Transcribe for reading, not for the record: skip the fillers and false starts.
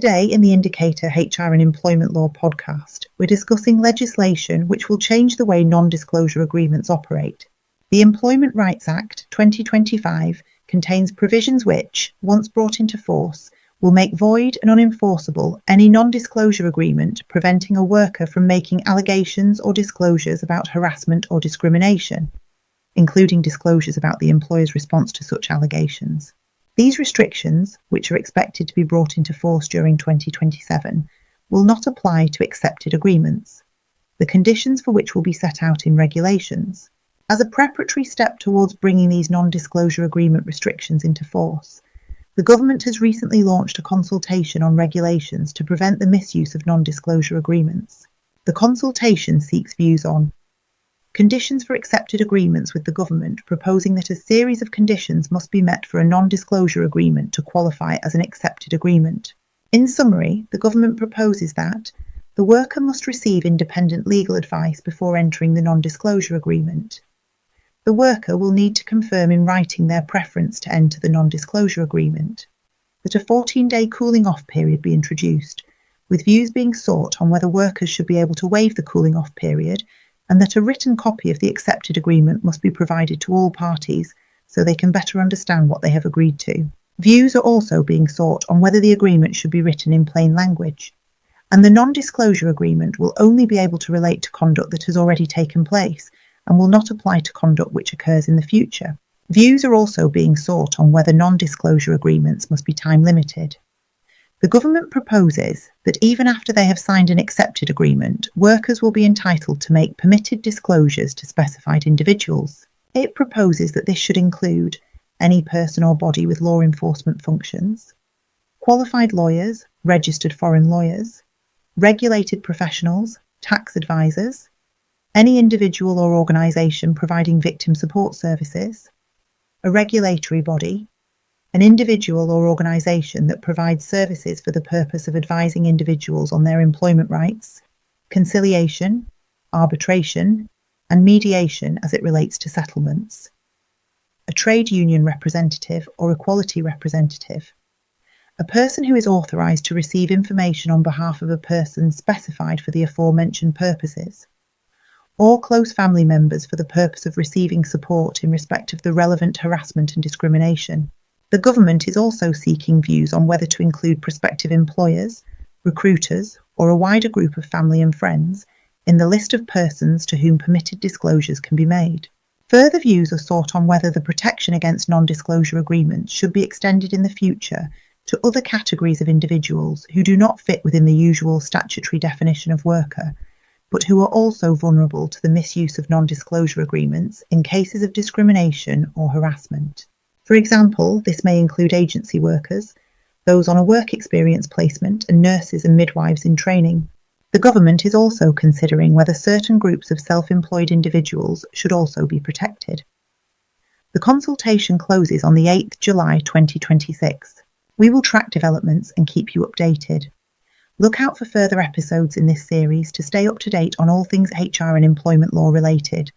Today in the Indicator HR and Employment Law podcast, we're discussing legislation which will change the way non-disclosure agreements operate. The Employment Rights Act 2025 contains provisions which, once brought into force, will make void and unenforceable any non-disclosure agreement preventing a worker from making allegations or disclosures about harassment or discrimination, including disclosures about the employer's response to such allegations. These restrictions, which are expected to be brought into force during 2027, will not apply to accepted agreements, the conditions for which will be set out in regulations. As a preparatory step towards bringing these non-disclosure agreement restrictions into force, the government has recently launched a consultation on regulations to prevent the misuse of non-disclosure agreements. The consultation seeks views on conditions for accepted agreements, with the government proposing that a series of conditions must be met for a non-disclosure agreement to qualify as an accepted agreement. In summary, the government proposes that the worker must receive independent legal advice before entering the non-disclosure agreement. The worker will need to confirm in writing their preference to enter the non-disclosure agreement, that a 14-day cooling-off period be introduced, with views being sought on whether workers should be able to waive the cooling-off period, and that a written copy of the accepted agreement must be provided to all parties so they can better understand what they have agreed to. Views are also being sought on whether the agreement should be written in plain language, and the non-disclosure agreement will only be able to relate to conduct that has already taken place and will not apply to conduct which occurs in the future. Views are also being sought on whether non-disclosure agreements must be time-limited. The government proposes that even after they have signed an accepted agreement, workers will be entitled to make permitted disclosures to specified individuals. It proposes that this should include any person or body with law enforcement functions, qualified lawyers, registered foreign lawyers, regulated professionals, tax advisors, any individual or organisation providing victim support services, a regulatory body, an individual or organisation that provides services for the purpose of advising individuals on their employment rights, conciliation, arbitration, and mediation as it relates to settlements, a trade union representative or equality representative, a person who is authorised to receive information on behalf of a person specified for the aforementioned purposes, or close family members for the purpose of receiving support in respect of the relevant harassment and discrimination. The government is also seeking views on whether to include prospective employers, recruiters, or a wider group of family and friends in the list of persons to whom permitted disclosures can be made. Further views are sought on whether the protection against non-disclosure agreements should be extended in the future to other categories of individuals who do not fit within the usual statutory definition of worker, but who are also vulnerable to the misuse of non-disclosure agreements in cases of discrimination or harassment. For example, this may include agency workers, those on a work experience placement, and nurses and midwives in training. The government is also considering whether certain groups of self-employed individuals should also be protected. The consultation closes on the 8th July 2026. We will track developments and keep you updated. Look out for further episodes in this series to stay up to date on all things HR and employment law related.